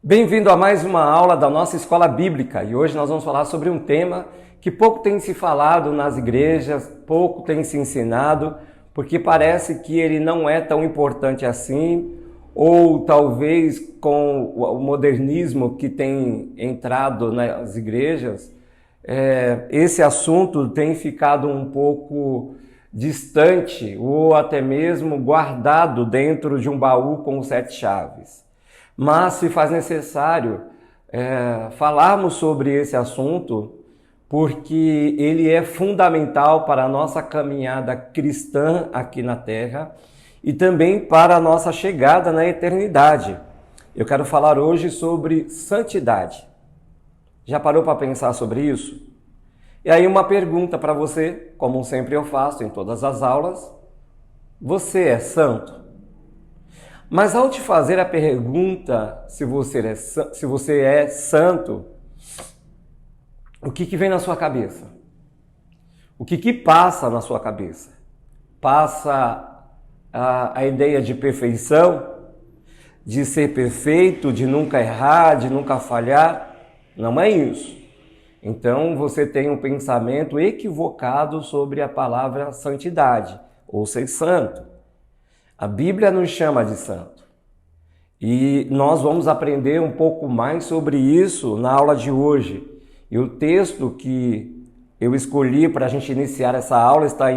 Bem-vindo a mais uma aula da nossa Escola Bíblica e hoje nós vamos falar sobre um tema que pouco tem se falado nas igrejas, pouco tem se ensinado, porque parece que ele não é tão importante assim, ou talvez com o modernismo que tem entrado nas igrejas, esse assunto tem ficado um pouco distante ou até mesmo guardado dentro de um baú com 7 chaves. Mas se faz necessário falarmos sobre esse assunto porque ele é fundamental para a nossa caminhada cristã aqui na Terra e também para a nossa chegada na eternidade. Eu quero falar hoje sobre santidade. Já parou para pensar sobre isso? E aí uma pergunta para você, como sempre eu faço em todas as aulas: você é santo? Mas ao te fazer a pergunta se você é santo, o que vem na sua cabeça? O que passa na sua cabeça? Passa a ideia de perfeição, de ser perfeito, de nunca errar, de nunca falhar? Não é isso. Então você tem um pensamento equivocado sobre a palavra santidade, ou ser santo. A Bíblia nos chama de santo. E nós vamos aprender um pouco mais sobre isso na aula de hoje. E o texto que eu escolhi para a gente iniciar essa aula está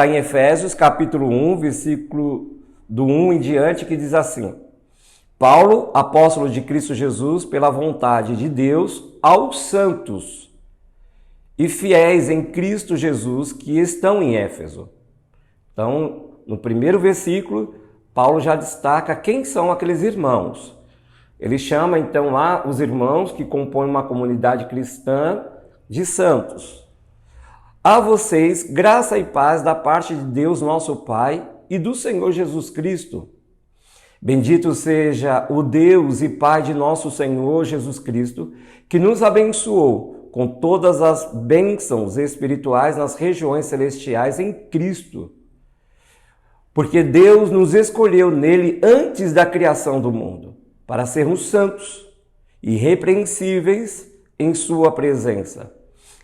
em Efésios, capítulo 1, versículo do 1 em diante, que diz assim: Paulo, apóstolo de Cristo Jesus, pela vontade de Deus, aos santos e fiéis em Cristo Jesus que estão em Éfeso. Então, no primeiro versículo, Paulo já destaca quem são aqueles irmãos. Ele chama então lá os irmãos que compõem uma comunidade cristã de santos. A vocês, graça e paz da parte de Deus nosso Pai e do Senhor Jesus Cristo. Bendito seja o Deus e Pai de nosso Senhor Jesus Cristo, que nos abençoou com todas as bênçãos espirituais nas regiões celestiais em Cristo. Porque Deus nos escolheu nele antes da criação do mundo, para sermos santos, irrepreensíveis em sua presença.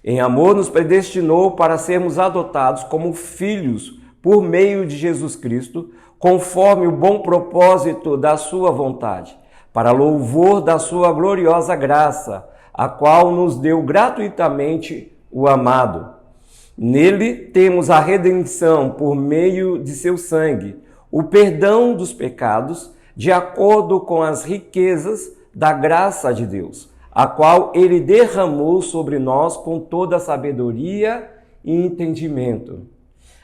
Em amor nos predestinou para sermos adotados como filhos por meio de Jesus Cristo, conforme o bom propósito da sua vontade, para louvor da sua gloriosa graça, a qual nos deu gratuitamente o amado. Nele temos a redenção por meio de seu sangue, o perdão dos pecados, de acordo com as riquezas da graça de Deus, a qual ele derramou sobre nós com toda sabedoria e entendimento.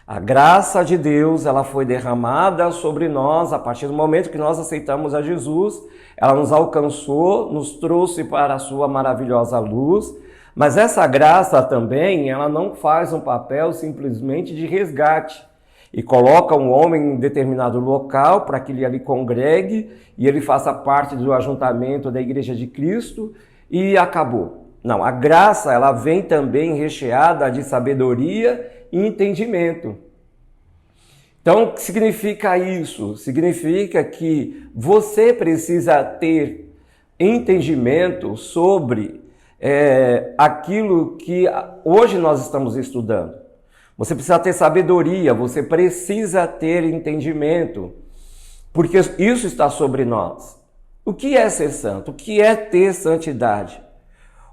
A graça de Deus, ela foi derramada sobre nós a partir do momento que nós aceitamos a Jesus. Ela nos alcançou, nos trouxe para a sua maravilhosa luz. Mas essa graça também, ela não faz um papel simplesmente de resgate e coloca um homem em determinado local para que ele ali congregue e ele faça parte do ajuntamento da Igreja de Cristo e acabou. Não, a graça, ela vem também recheada de sabedoria e entendimento. Então, o que significa isso? Significa que você precisa ter entendimento sobre aquilo que hoje nós estamos estudando. Você precisa ter sabedoria, você precisa ter entendimento, porque isso está sobre nós. O que é ser santo? O que é ter santidade?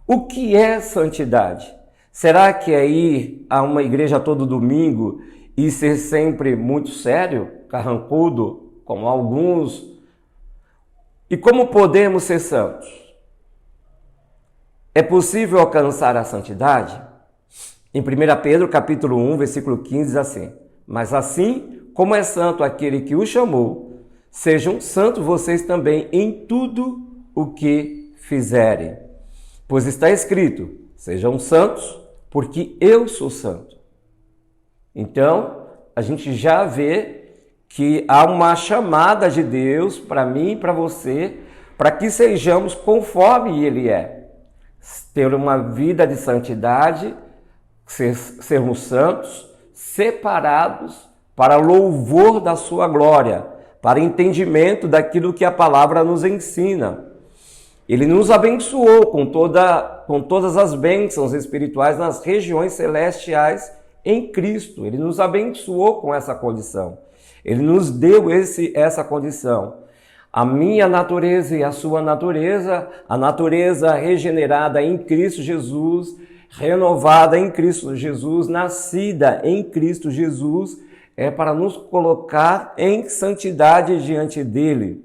O que é santidade? Será que é ir a uma igreja todo domingo e ser sempre muito sério, carrancudo, como alguns? E como podemos ser santos? É possível alcançar a santidade? Em 1 Pedro, capítulo 1, versículo 15, diz assim: Mas assim como é santo aquele que o chamou, sejam santos vocês também em tudo o que fizerem. Pois está escrito: sejam santos, porque eu sou santo. Então, a gente já vê que há uma chamada de Deus para mim e para você, para que sejamos conforme Ele é. Ter uma vida de santidade, sermos santos, separados para louvor da sua glória, para entendimento daquilo que a palavra nos ensina. Ele nos abençoou com todas as bênçãos espirituais nas regiões celestiais em Cristo. Ele nos abençoou com essa condição. Ele nos deu essa condição. A minha natureza e a sua natureza, a natureza regenerada em Cristo Jesus, renovada em Cristo Jesus, nascida em Cristo Jesus, é para nos colocar em santidade diante dele.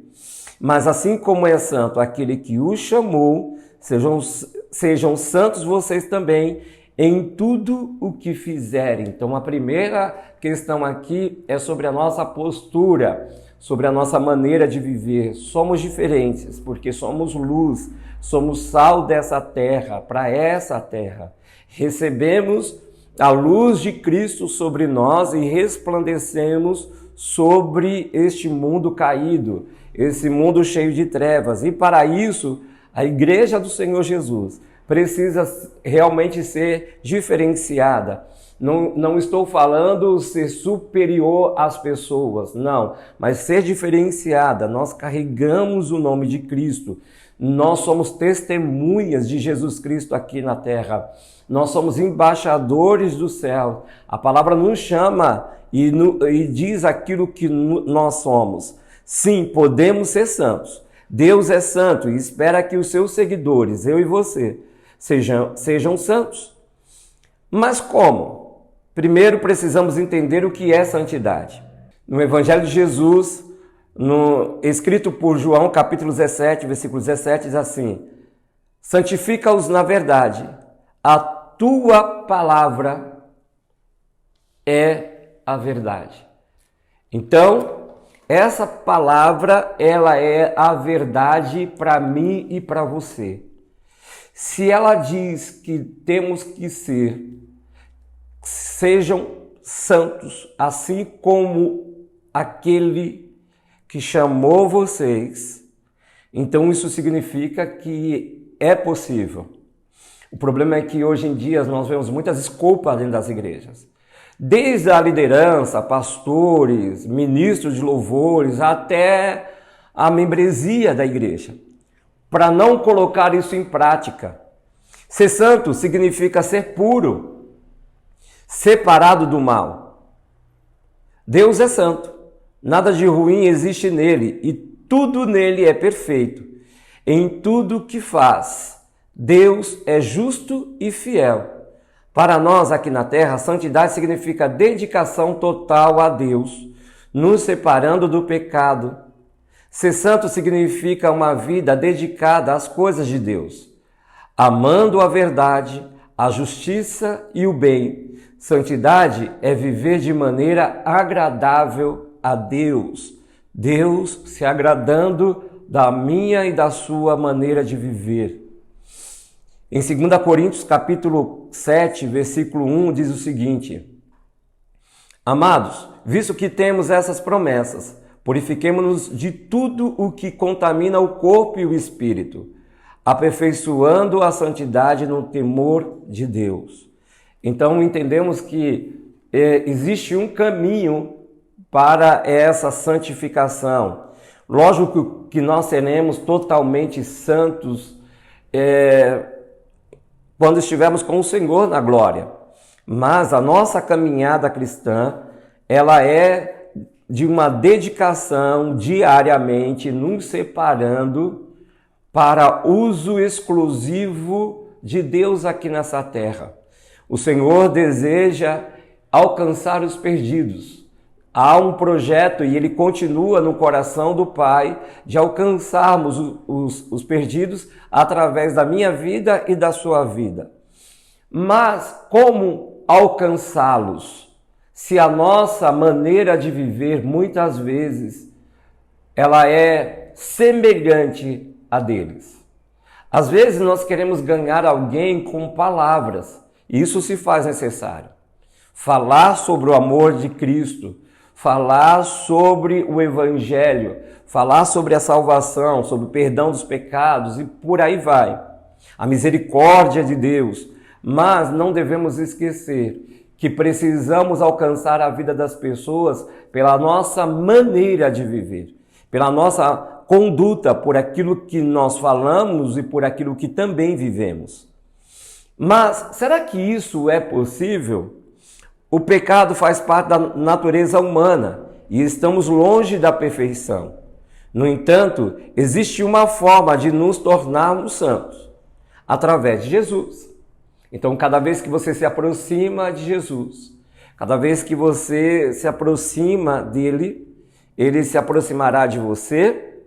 Mas assim como é santo aquele que o chamou, sejam santos vocês também em tudo o que fizerem. Então a primeira questão aqui é sobre a nossa postura, sobre a nossa maneira de viver. Somos diferentes porque somos luz, somos sal dessa terra, para essa terra. Recebemos a luz de Cristo sobre nós e resplandecemos sobre este mundo caído, esse mundo cheio de trevas. E para isso, a igreja do Senhor Jesus precisa realmente ser diferenciada. Não estou falando ser superior às pessoas, não, mas ser diferenciada. Nós carregamos o nome de Cristo. Nós somos testemunhas de Jesus Cristo aqui na terra. Nós somos embaixadores do céu. A palavra nos chama e diz aquilo que nós somos. Sim, podemos ser santos. Deus é santo e espera que os seus seguidores, eu e você, sejam santos. Mas como? Primeiro precisamos entender o que é santidade. No Evangelho de Jesus, escrito por João, capítulo 17, versículo 17, diz assim: santifica-os na verdade, a tua palavra é a verdade. Então, essa palavra, ela é a verdade para mim e para você. Se ela diz que temos que sejam santos, assim como aquele que chamou vocês, então isso significa que é possível. O problema é que hoje em dia nós vemos muitas desculpas dentro das igrejas. Desde a liderança, pastores, ministros de louvores, até a membresia da igreja, para não colocar isso em prática. Ser santo significa ser puro, separado do mal. Deus é santo, nada de ruim existe nele e tudo nele é perfeito. Em tudo que faz, Deus é justo e fiel. Para nós aqui na terra, santidade significa dedicação total a Deus, nos separando do pecado. Ser santo significa uma vida dedicada às coisas de Deus, amando a verdade, a justiça e o bem. Santidade é viver de maneira agradável a Deus. Deus se agradando da minha e da sua maneira de viver. Em 2 Coríntios, capítulo 7, versículo 1, diz o seguinte: amados, visto que temos essas promessas, purifiquemo-nos de tudo o que contamina o corpo e o espírito, aperfeiçoando a santidade no temor de Deus. Então entendemos que existe um caminho para essa santificação. Lógico que nós seremos totalmente santos quando estivermos com o Senhor na glória. Mas a nossa caminhada cristã, ela é de uma dedicação diariamente, nos separando para uso exclusivo de Deus aqui nessa terra. O Senhor deseja alcançar os perdidos. Há um projeto e ele continua no coração do Pai de alcançarmos os perdidos através da minha vida e da sua vida. Mas como alcançá-los? Se a nossa maneira de viver, muitas vezes, ela é semelhante a deles. Às vezes nós queremos ganhar alguém com palavras, e isso se faz necessário. Falar sobre o amor de Cristo, falar sobre o Evangelho, falar sobre a salvação, sobre o perdão dos pecados e por aí vai. A misericórdia de Deus. Mas não devemos esquecer que precisamos alcançar a vida das pessoas pela nossa maneira de viver, pela nossa conduta, por aquilo que nós falamos e por aquilo que também vivemos. Mas será que isso é possível? O pecado faz parte da natureza humana e estamos longe da perfeição. No entanto, existe uma forma de nos tornarmos santos, através de Jesus. Então, cada vez que você se aproxima de Jesus, cada vez que você se aproxima dele, ele se aproximará de você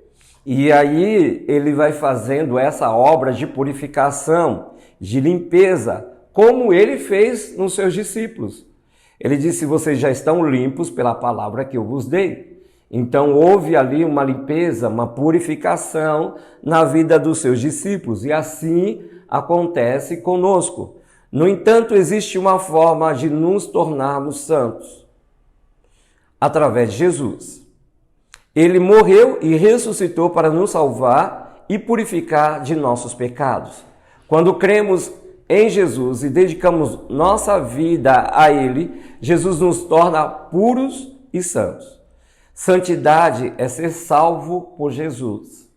e aí ele vai fazendo essa obra de purificação, de limpeza, como ele fez nos seus discípulos. Ele disse: vocês já estão limpos pela palavra que eu vos dei. Então houve ali uma limpeza, uma purificação na vida dos seus discípulos e assim acontece conosco. No entanto, existe uma forma de nos tornarmos santos, através de Jesus. Ele morreu e ressuscitou para nos salvar e purificar de nossos pecados. Quando cremos em Jesus e dedicamos nossa vida a Ele, Jesus nos torna puros e santos. Santidade é ser salvo por Jesus.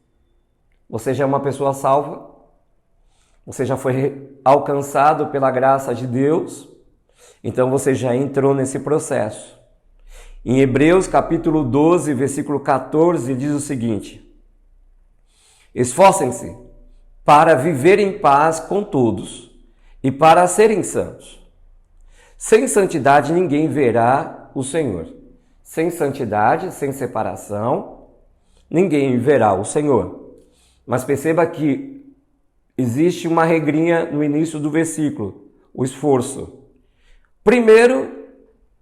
Você já é uma pessoa salva? Você já foi alcançado pela graça de Deus? Então você já entrou nesse processo. Em Hebreus capítulo 12, versículo 14, diz o seguinte: esforcem-se para viver em paz com todos e para serem santos. Sem santidade ninguém verá o Senhor. Sem santidade, sem separação, ninguém verá o Senhor. Mas perceba que existe uma regrinha no início do versículo, o esforço. Primeiro,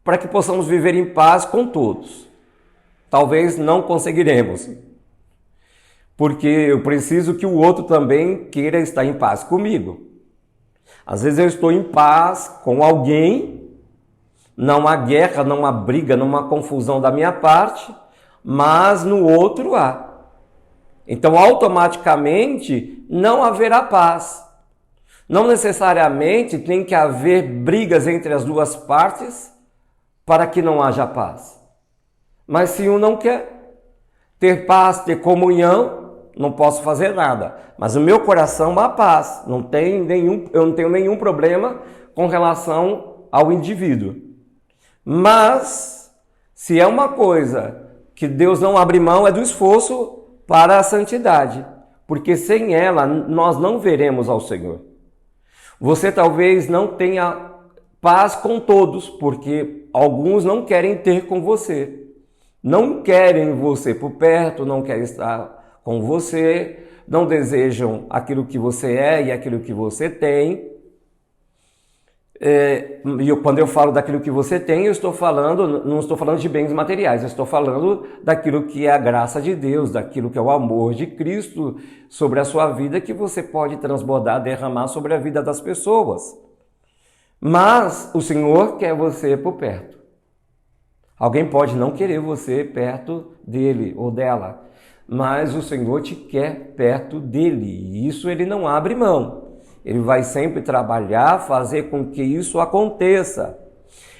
para que possamos viver em paz com todos. Talvez não conseguiremos, porque eu preciso que o outro também queira estar em paz comigo. Às vezes eu estou em paz com alguém, não há guerra, não há briga, não há confusão da minha parte, mas no outro há. Então, automaticamente, não haverá paz. Não necessariamente tem que haver brigas entre as duas partes para que não haja paz. Mas se um não quer ter paz, ter comunhão, não posso fazer nada. Mas o meu coração há paz. Eu não tenho nenhum problema com relação ao indivíduo. Mas, se é uma coisa que Deus não abre mão, é do esforço para a santidade. Porque sem ela, nós não veremos ao Senhor. Você talvez não tenha paz com todos, porque alguns não querem ter com você. Não querem você por perto, não querem estar com você, não desejam aquilo que você é e aquilo que você tem. Quando eu falo daquilo que você tem, não estou falando de bens materiais, eu estou falando daquilo que é a graça de Deus, daquilo que é o amor de Cristo sobre a sua vida, que você pode transbordar, derramar sobre a vida das pessoas. Mas o Senhor quer você por perto. Alguém pode não querer você perto dele ou dela, mas o Senhor te quer perto dele, e isso ele não abre mão. Ele vai sempre trabalhar, fazer com que isso aconteça.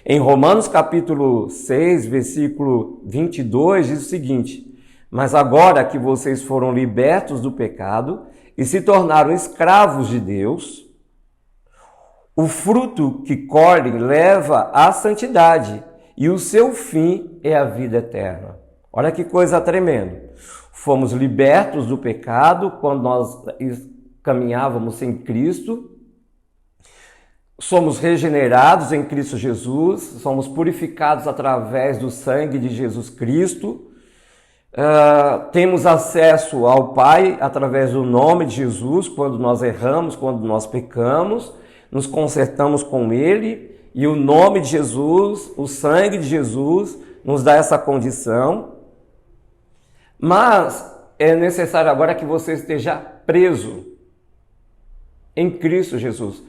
Em Romanos capítulo 6, versículo 22, diz o seguinte: mas agora que vocês foram libertos do pecado e se tornaram escravos de Deus, o fruto que colhem leva à santidade e o seu fim é a vida eterna. Olha que coisa tremenda. Fomos libertos do pecado quando nós caminhávamos sem Cristo, somos regenerados em Cristo Jesus, somos purificados através do sangue de Jesus Cristo, temos acesso ao Pai através do nome de Jesus, quando nós erramos, quando nós pecamos, nos consertamos com Ele, e o nome de Jesus, o sangue de Jesus, nos dá essa condição. Mas é necessário agora que você esteja preso em Cristo Jesus.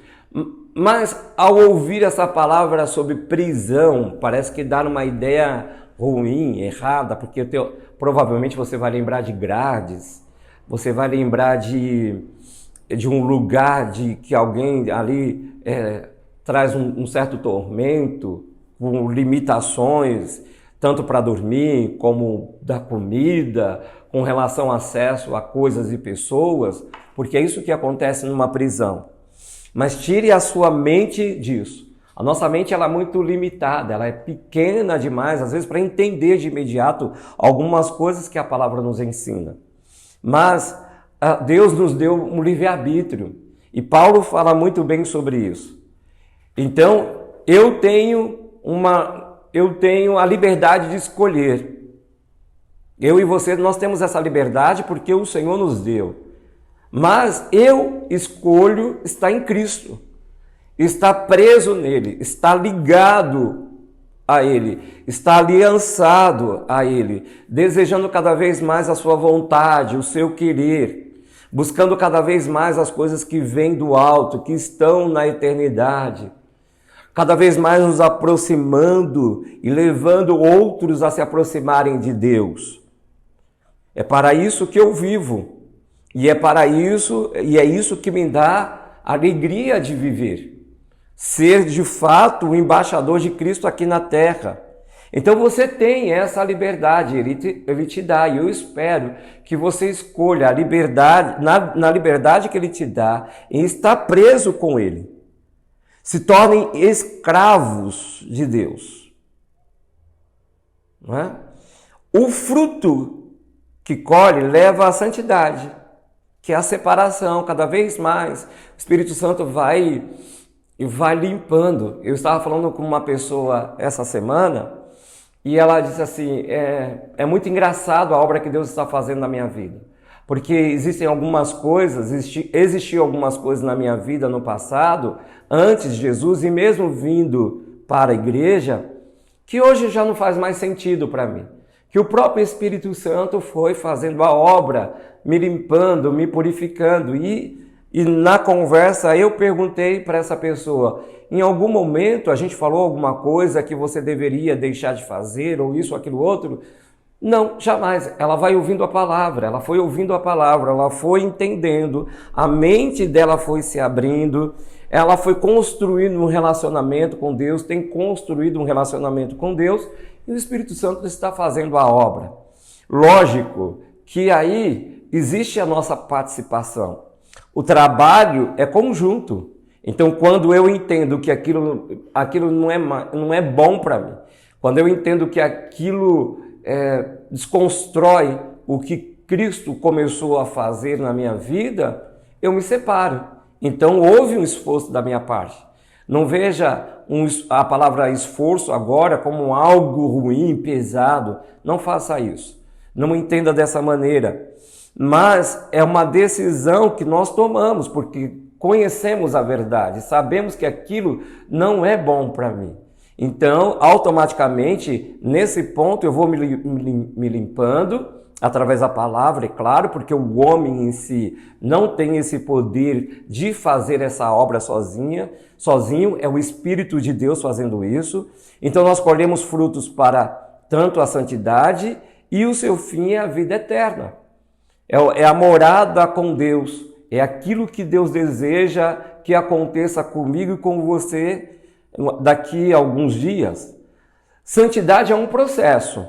Mas ao ouvir essa palavra sobre prisão, parece que dá uma ideia ruim, errada, porque provavelmente você vai lembrar de grades, você vai lembrar de um lugar de que alguém ali traz um certo tormento, com limitações, tanto para dormir como da comida, com relação ao acesso a coisas e pessoas, porque é isso que acontece numa prisão. Mas tire a sua mente disso. A nossa mente ela é muito limitada, ela é pequena demais, às vezes, para entender de imediato algumas coisas que a palavra nos ensina. Mas Deus nos deu um livre-arbítrio, e Paulo fala muito bem sobre isso. Então, eu tenho a liberdade de escolher. Eu e você, nós temos essa liberdade porque o Senhor nos deu. Mas eu escolho estar em Cristo, estar preso nele, estar ligado a ele, estar aliançado a ele, desejando cada vez mais a sua vontade, o seu querer, buscando cada vez mais as coisas que vêm do alto, que estão na eternidade, cada vez mais nos aproximando e levando outros a se aproximarem de Deus. É para isso que eu vivo. E é isso que me dá alegria de viver. Ser de fato o embaixador de Cristo aqui na terra. Então você tem essa liberdade, ele te dá, e eu espero que você escolha a liberdade, na liberdade que ele te dá, em estar preso com ele. Se tornem escravos de Deus. Não é? O fruto que colhe leva à santidade, que é a separação, cada vez mais. O Espírito Santo vai limpando. Eu estava falando com uma pessoa essa semana e ela disse assim, é muito engraçado a obra que Deus está fazendo na minha vida. Porque existiam algumas coisas na minha vida no passado, antes de Jesus, e mesmo vindo para a igreja, que hoje já não faz mais sentido para mim. Que o próprio Espírito Santo foi fazendo a obra, me limpando, me purificando. E na conversa eu perguntei para essa pessoa, em algum momento a gente falou alguma coisa que você deveria deixar de fazer, ou isso, aquilo, outro? Não, jamais. Ela vai ouvindo a palavra, ela foi ouvindo a palavra, ela foi entendendo, a mente dela foi se abrindo, ela foi construindo um relacionamento com Deus, tem construído um relacionamento com Deus, e o Espírito Santo está fazendo a obra. Lógico que aí existe a nossa participação. O trabalho é conjunto. Então, quando eu entendo que aquilo não é bom para mim, quando eu entendo que aquilo desconstrói o que Cristo começou a fazer na minha vida, eu me separo. Então, houve um esforço da minha parte. Não veja a palavra esforço agora como algo ruim, pesado. Não faça isso. Não entenda dessa maneira. Mas é uma decisão que nós tomamos, porque conhecemos a verdade, sabemos que aquilo não é bom para mim. Então, automaticamente, nesse ponto, eu vou me limpando através da palavra, é claro, porque o homem em si não tem esse poder de fazer essa obra sozinho, é o Espírito de Deus fazendo isso. Então, nós colhemos frutos para tanto a santidade e o seu fim é a vida eterna. É a morada com Deus, é aquilo que Deus deseja que aconteça comigo e com você daqui a alguns dias. Santidade é um processo.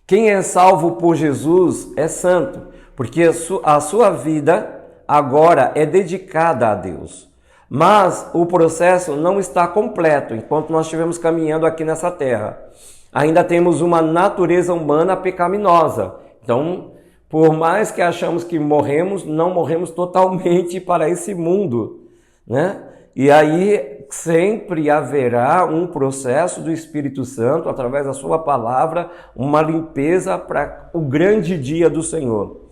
Quem é salvo por Jesus é santo, porque a sua vida agora é dedicada a Deus. Mas o processo não está completo enquanto nós estivermos caminhando aqui nessa terra. Ainda temos uma natureza humana pecaminosa. Então, por mais que achamos que morremos, não morremos totalmente para esse mundo, né? E aí sempre haverá um processo do Espírito Santo, através da sua palavra, uma limpeza para o grande dia do Senhor.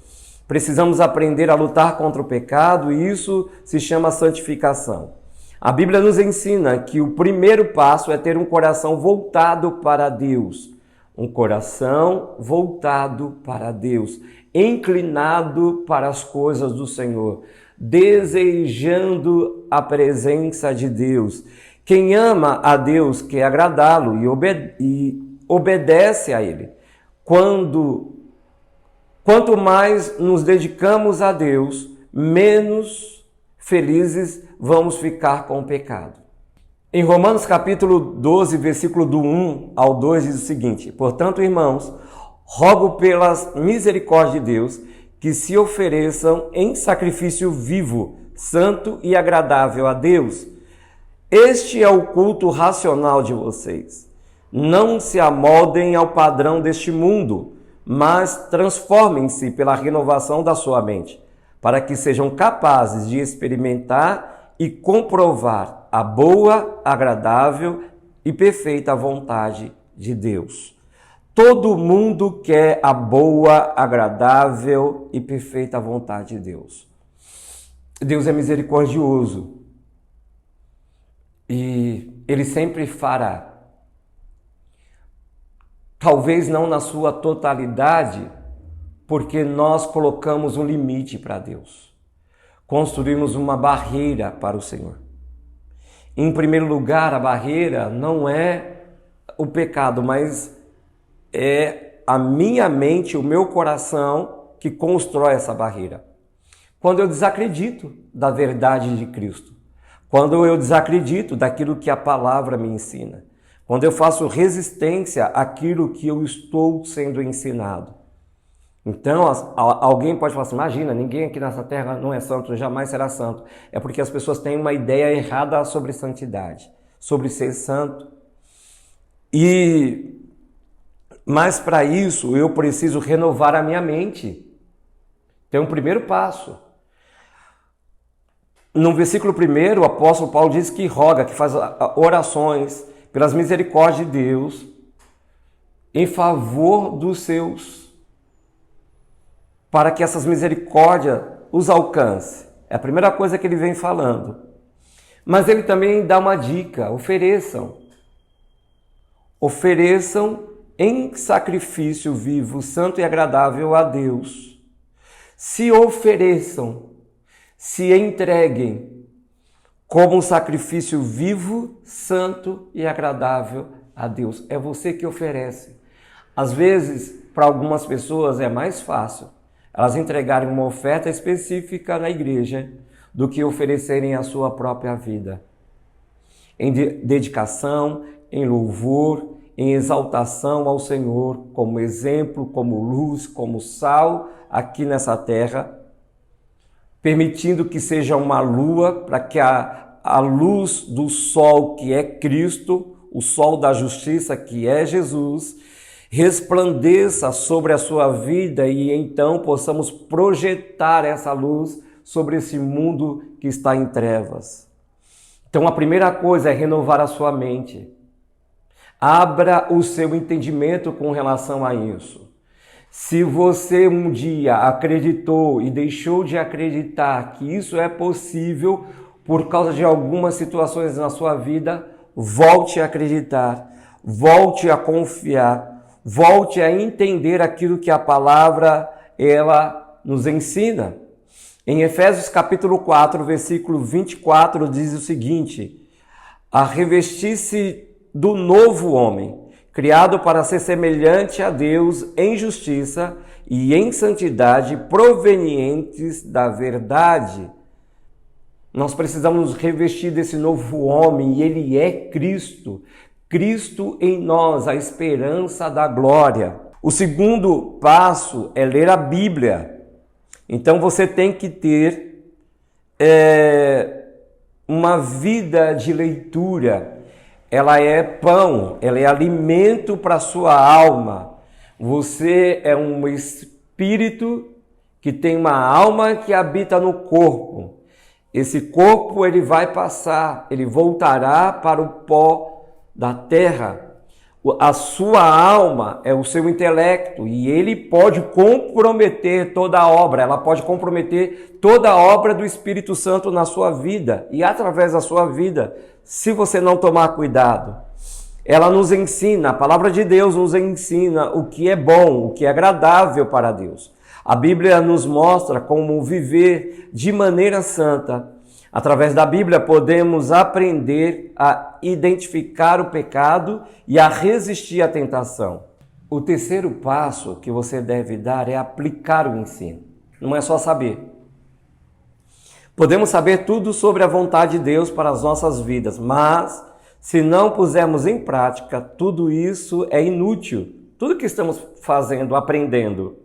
Precisamos aprender a lutar contra o pecado e isso se chama santificação. A Bíblia nos ensina que o primeiro passo é ter um coração voltado para Deus. Um coração voltado para Deus, inclinado para as coisas do Senhor, desejando a presença de Deus. Quem ama a Deus quer agradá-lo e obedece a Ele. Quanto mais nos dedicamos a Deus, menos felizes vamos ficar com o pecado. Em Romanos capítulo 12, versículo do 1 ao 2 diz o seguinte: Portanto, irmãos, rogo pelas misericórdias de Deus que se ofereçam em sacrifício vivo, santo e agradável a Deus. Este é o culto racional de vocês. Não se amoldem ao padrão deste mundo, mas transformem-se pela renovação da sua mente, para que sejam capazes de experimentar e comprovar a boa, agradável e perfeita vontade de Deus. Todo mundo quer a boa, agradável e perfeita vontade de Deus. Deus é misericordioso e Ele sempre fará. Talvez não na sua totalidade, porque nós colocamos um limite para Deus. Construímos uma barreira para o Senhor. Em primeiro lugar, a barreira não é o pecado, mas é a minha mente, o meu coração que constrói essa barreira. Quando eu desacredito da verdade de Cristo, quando eu desacredito daquilo que a palavra me ensina, quando eu faço resistência àquilo que eu estou sendo ensinado. Então, alguém pode falar assim, imagina, ninguém aqui nessa terra não é santo, jamais será santo. É porque as pessoas têm uma ideia errada sobre santidade, sobre ser santo. Mas para isso, eu preciso renovar a minha mente. Tem um primeiro passo. No versículo 1, o apóstolo Paulo diz que roga, que faz orações pelas misericórdias de Deus em favor dos seus, para que essas misericórdias os alcance. É a primeira coisa que ele vem falando. Mas ele também dá uma dica: ofereçam. Ofereçam em sacrifício vivo, santo e agradável a Deus. Se ofereçam, se entreguem como um sacrifício vivo, santo e agradável a Deus. É você que oferece. Às vezes, para algumas pessoas é mais fácil elas entregarem uma oferta específica na igreja do que oferecerem a sua própria vida. Em dedicação, em louvor, em exaltação ao Senhor, como exemplo, como luz, como sal aqui nessa terra, permitindo que seja uma lua para que a luz do sol que é Cristo, o sol da justiça que é Jesus, resplandeça sobre a sua vida e então possamos projetar essa luz sobre esse mundo que está em trevas. Então a primeira coisa é renovar a sua mente. Abra o seu entendimento com relação a isso. Se você um dia acreditou e deixou de acreditar que isso é possível por causa de algumas situações na sua vida, volte a acreditar, volte a confiar, volte a entender aquilo que a palavra ela nos ensina. Em Efésios capítulo 4, versículo 24, diz o seguinte: a revestir-se do novo homem, criado para ser semelhante a Deus em justiça e em santidade provenientes da verdade. Nós precisamos nos revestir desse novo homem e ele é Cristo. Cristo em nós, a esperança da glória. O segundo passo é ler a Bíblia. Então você tem que ter uma vida de leitura. Ela é pão, ela é alimento para a sua alma. Você é um espírito que tem uma alma que habita no corpo. Esse corpo ele vai passar, ele voltará para o pó da terra. A sua alma é o seu intelecto e ele pode comprometer toda a obra, ela pode comprometer toda a obra do Espírito Santo na sua vida e através da sua vida, se você não tomar cuidado. Ela nos ensina, a palavra de Deus nos ensina o que é bom, o que é agradável para Deus. A Bíblia nos mostra como viver de maneira santa. Através da Bíblia podemos aprender a identificar o pecado e a resistir à tentação. O terceiro passo que você deve dar é aplicar o ensino. Não é só saber. Podemos saber tudo sobre a vontade de Deus para as nossas vidas, mas Se não pusermos em prática, tudo isso é inútil. Tudo que estamos fazendo, aprendendo.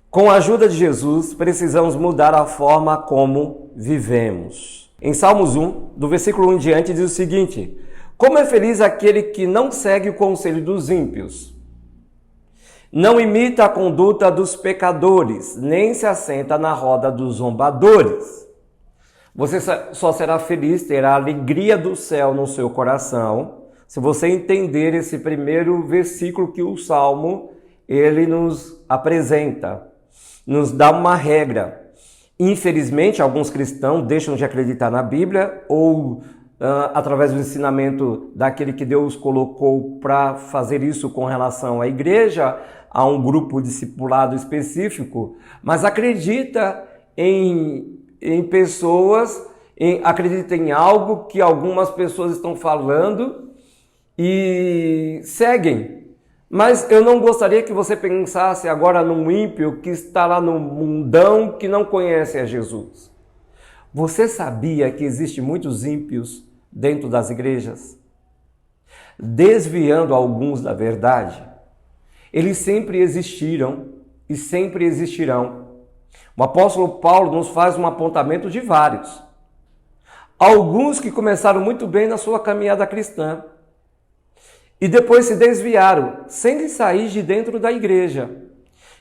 Com a ajuda de Jesus, precisamos mudar a forma como vivemos. Em Salmos 1, do versículo 1 em diante, diz o seguinte: como é feliz aquele que não segue o conselho dos ímpios, não imita a conduta dos pecadores, nem se assenta na roda dos zombadores. Você só será feliz, terá a alegria do céu no seu coração, se você entender esse primeiro versículo que o Salmo ele nos apresenta, nos dá uma regra. Infelizmente, alguns cristãos deixam de acreditar na Bíblia ou através do ensinamento daquele que Deus colocou para fazer isso com relação à igreja, a um grupo discipulado específico, mas acredita em pessoas, acredita em algo que algumas pessoas estão falando e seguem. Mas eu não gostaria que você pensasse agora num ímpio que está lá no mundão que não conhece a Jesus. Você sabia que existem muitos ímpios dentro das igrejas? Desviando alguns da verdade. Eles sempre existiram e sempre existirão. O apóstolo Paulo nos faz um apontamento de vários. Alguns que começaram muito bem na sua caminhada cristã e depois se desviaram, sem sair de dentro da igreja,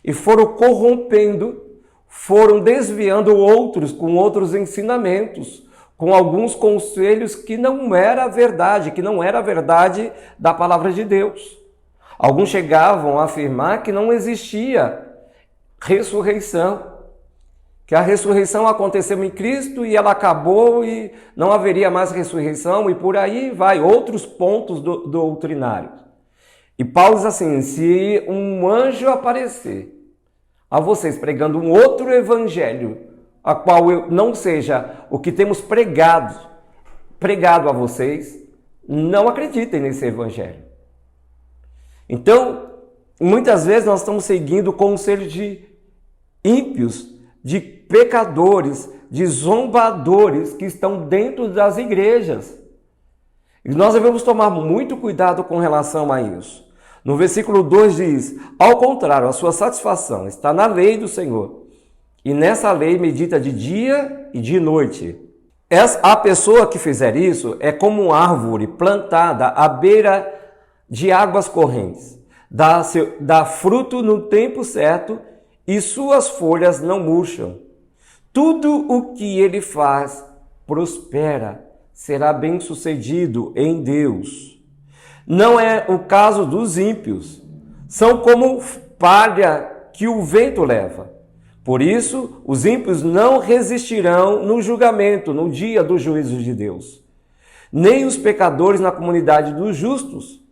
e foram corrompendo, foram desviando outros com outros ensinamentos, com alguns conselhos que não era verdade, da palavra de Deus. Alguns chegavam a afirmar que não existia ressurreição, que a ressurreição aconteceu em Cristo e ela acabou e não haveria mais ressurreição, e por aí vai, outros pontos doutrinários. E Paulo diz assim: se um anjo aparecer a vocês pregando um outro evangelho, a qual não seja o que temos pregado a vocês, não acreditem nesse evangelho. Então, muitas vezes nós estamos seguindo o conselho de ímpios, de pecadores, de zombadores que estão dentro das igrejas. E nós devemos tomar muito cuidado com relação a isso. No versículo 2 diz: ao contrário, a sua satisfação está na lei do Senhor, e nessa lei medita de dia e de noite. A pessoa que fizer isso é como uma árvore plantada à beira de águas correntes, dá fruto no tempo certo e suas folhas não murcham. Tudo o que ele faz prospera, será bem-sucedido em Deus. Não é o caso dos ímpios. São como palha que o vento leva. Por isso, os ímpios não resistirão no julgamento, no dia do juízo de Deus. Nem os pecadores na comunidade dos justos.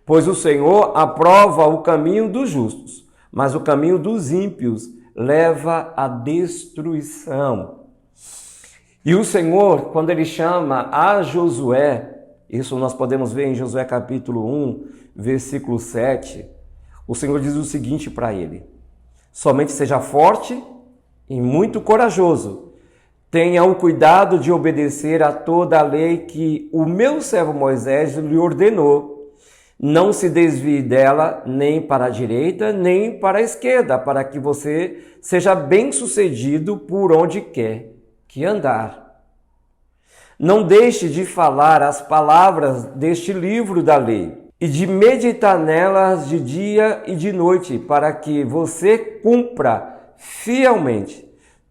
Pois o Senhor aprova o caminho dos justos, mas o caminho dos ímpios leva à destruição. E o Senhor, quando ele chama a Josué, isso nós podemos ver em Josué capítulo 1, versículo 7, o Senhor diz o seguinte para ele: somente seja forte e muito corajoso, tenha o cuidado de obedecer a toda a lei que o meu servo Moisés lhe ordenou. Não se desvie dela nem para a direita, nem para a esquerda, para que você seja bem-sucedido por onde quer que andar. Não deixe de falar as palavras deste livro da lei e de meditar nelas de dia e de noite, para que você cumpra fielmente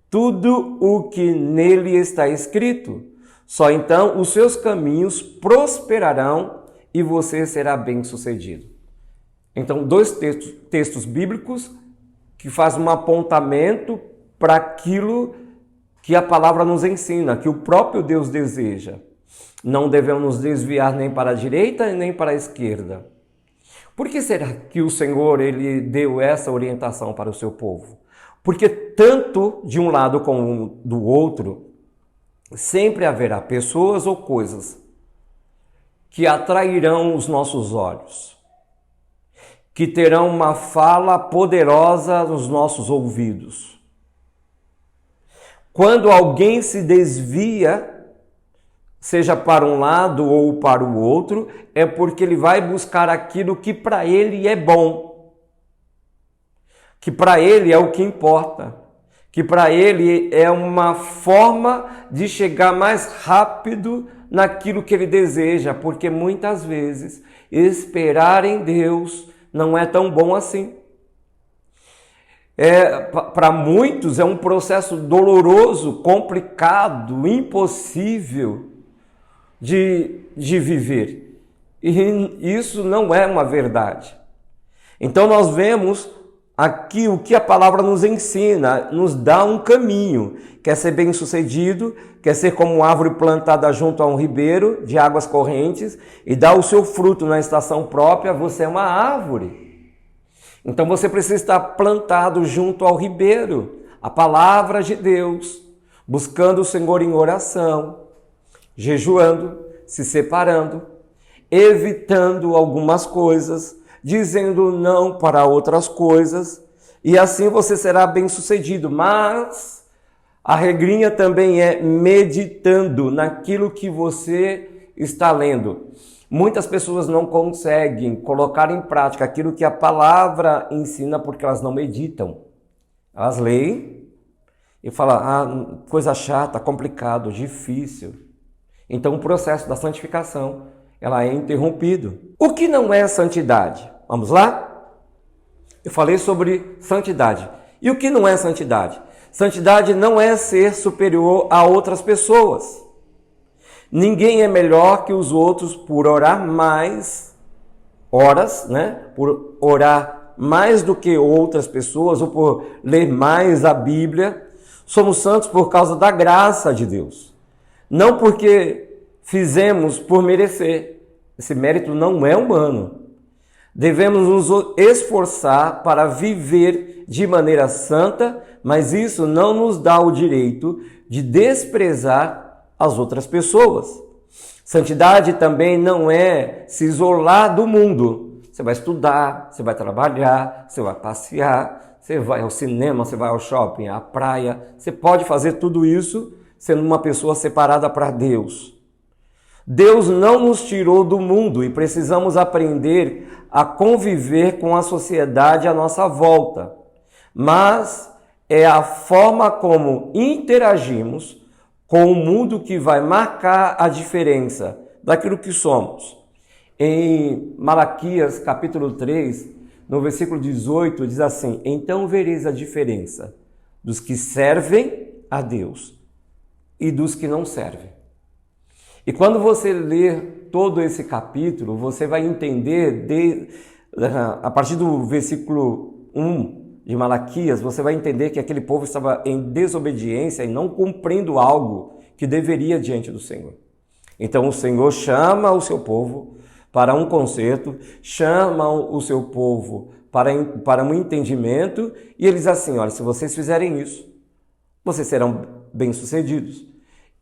tudo o que nele está escrito. Só então os seus caminhos prosperarão e você será bem-sucedido. Então, dois textos bíblicos que fazem um apontamento para aquilo que a palavra nos ensina, que o próprio Deus deseja. Não devemos nos desviar nem para a direita nem para a esquerda. Por que será que o Senhor ele deu essa orientação para o seu povo? Porque tanto de um lado como do outro, sempre haverá pessoas ou coisas que atrairão os nossos olhos, que terão uma fala poderosa nos nossos ouvidos. Quando alguém se desvia seja para um lado ou para o outro, é porque ele vai buscar aquilo que para ele é bom, que para ele é o que importa, que para ele é uma forma de chegar mais rápido naquilo que ele deseja, porque muitas vezes esperar em Deus não é tão bom assim. Para muitos é um processo doloroso, complicado, impossível de viver. E isso não é uma verdade. Então nós vemos aqui o que a palavra nos ensina, nos dá um caminho. Quer ser bem-sucedido, quer ser como uma árvore plantada junto a um ribeiro de águas correntes e dar o seu fruto na estação própria, você é uma árvore. Então você precisa estar plantado junto ao ribeiro, a palavra de Deus, buscando o Senhor em oração, jejuando, se separando, evitando algumas coisas, dizendo não para outras coisas, e assim você será bem-sucedido. Mas a regrinha também é meditando naquilo que você está lendo. Muitas pessoas não conseguem colocar em prática aquilo que a palavra ensina porque elas não meditam. Elas leem e falam, coisa chata, complicado, difícil. Então o processo da santificação ela é interrompido. O que não é santidade? Vamos lá? Eu falei sobre santidade. E o que não é santidade? Santidade não é ser superior a outras pessoas. Ninguém é melhor que os outros por orar mais horas, Por orar mais do que outras pessoas ou por ler mais a Bíblia. Somos santos por causa da graça de Deus. Não porque fizemos por merecer. Esse mérito não é humano. Devemos nos esforçar para viver de maneira santa, mas isso não nos dá o direito de desprezar as outras pessoas. Santidade também não é se isolar do mundo. Você vai estudar, você vai trabalhar, você vai passear, você vai ao cinema, você vai ao shopping, à praia. Você pode fazer tudo isso sendo uma pessoa separada para Deus. Deus não nos tirou do mundo e precisamos aprender a conviver com a sociedade à nossa volta. Mas é a forma como interagimos com o mundo que vai marcar a diferença daquilo que somos. Em Malaquias capítulo 3, no versículo 18, diz assim: então vereis a diferença dos que servem a Deus e dos que não servem. E quando você ler todo esse capítulo, você vai entender, a partir do versículo 1 de Malaquias, você vai entender que aquele povo estava em desobediência e não cumprindo algo que deveria diante do Senhor. Então o Senhor chama o seu povo para um conserto, chama o seu povo para um entendimento, e ele diz assim: olha, se vocês fizerem isso, vocês serão bem-sucedidos.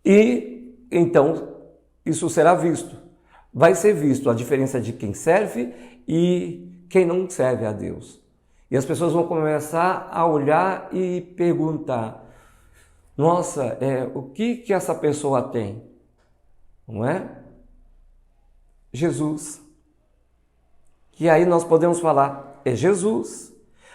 E então isso será visto. Vai ser visto a diferença de quem serve e quem não serve a Deus. E as pessoas vão começar a olhar e perguntar: nossa, o que essa pessoa tem? Não é? Jesus. E aí nós podemos falar, é Jesus.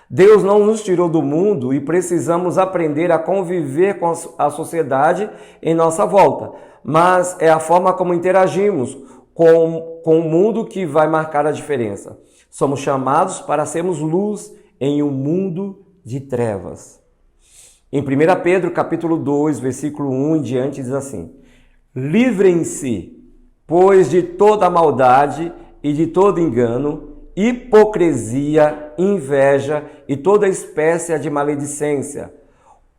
Deus não nos tirou do mundo e precisamos aprender a conviver com a sociedade em nossa volta. Mas é a forma como interagimos com o mundo que vai marcar a diferença. Somos chamados para sermos luz em um mundo de trevas. Em 1 Pedro capítulo 2, versículo 1 em diante, diz assim: livrem-se, pois, de toda maldade e de todo engano, hipocrisia, inveja e toda espécie de maledicência.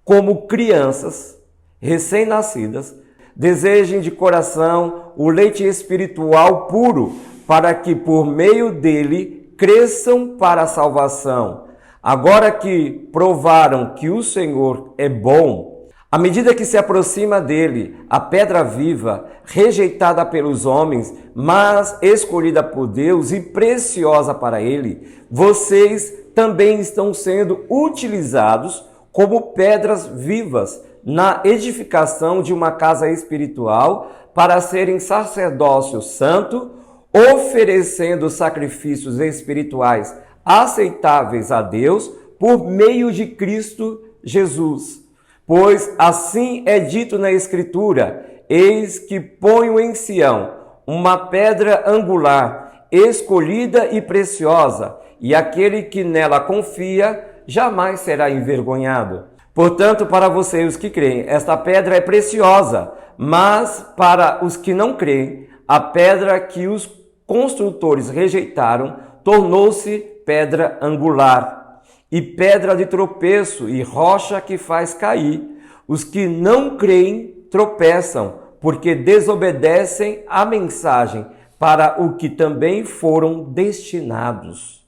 Como crianças recém-nascidas, desejem de coração o leite espiritual puro, para que por meio dele cresçam para a salvação. Agora que provaram que o Senhor é bom, à medida que se aproxima dele, a pedra viva, rejeitada pelos homens, mas escolhida por Deus e preciosa para ele, vocês também estão sendo utilizados como pedras vivas na edificação de uma casa espiritual para serem sacerdócio santo, oferecendo sacrifícios espirituais aceitáveis a Deus por meio de Cristo Jesus. Pois assim é dito na Escritura: eis que ponho em Sião uma pedra angular, escolhida e preciosa, e aquele que nela confia jamais será envergonhado. Portanto, para vocês que creem, esta pedra é preciosa, mas para os que não creem, a pedra que os construtores rejeitaram tornou-se pedra angular, e pedra de tropeço e rocha que faz cair. Os que não creem tropeçam, porque desobedecem à mensagem para o que também foram destinados.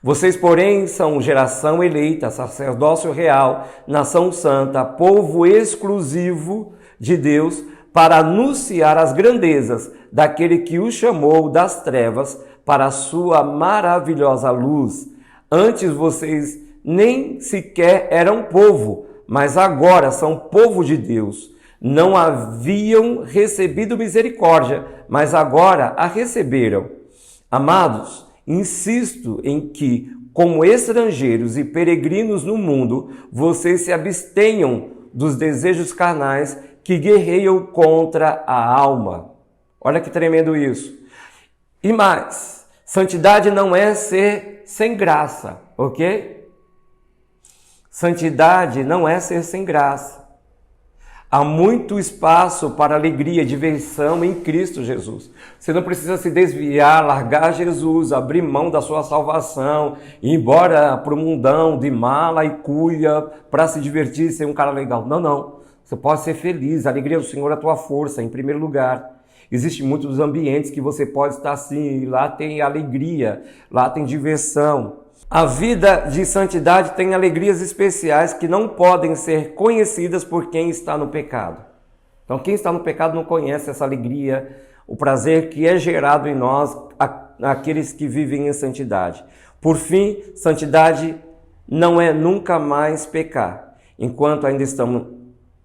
Vocês, porém, são geração eleita, sacerdócio real, nação santa, povo exclusivo de Deus, para anunciar as grandezas daquele que os chamou das trevas para a sua maravilhosa luz. Antes vocês nem sequer eram povo, mas agora são povo de Deus. Não haviam recebido misericórdia, mas agora a receberam. Amados, insisto em que, como estrangeiros e peregrinos no mundo, vocês se abstenham dos desejos carnais que guerreiam contra a alma. Olha que tremendo isso. E mais, santidade não é ser sem graça, ok? Santidade não é ser sem graça. Há muito espaço para alegria e diversão em Cristo Jesus. Você não precisa se desviar, largar Jesus, abrir mão da sua salvação, ir embora para o mundão de mala e cuia para se divertir e ser um cara legal. Não, não. Você pode ser feliz. A alegria do Senhor é a tua força, em primeiro lugar. Existem muitos ambientes que você pode estar assim, lá tem alegria, lá tem diversão. A vida de santidade tem alegrias especiais que não podem ser conhecidas por quem está no pecado. Então, quem está no pecado não conhece essa alegria, o prazer que é gerado em nós, aqueles que vivem em santidade. Por fim, santidade não é nunca mais pecar. Enquanto ainda estamos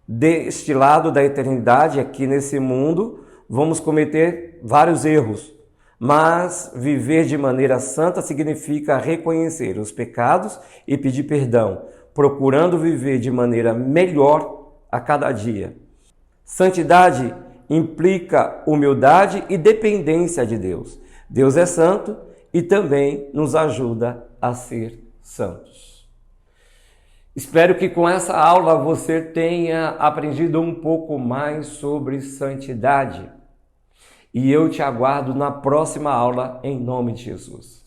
deste lado da eternidade, aqui nesse mundo, vamos cometer vários erros. Mas viver de maneira santa significa reconhecer os pecados e pedir perdão, procurando viver de maneira melhor a cada dia. Santidade implica humildade e dependência de Deus. Deus é santo e também nos ajuda a ser santos. Espero que com essa aula você tenha aprendido um pouco mais sobre santidade. E eu te aguardo na próxima aula, em nome de Jesus.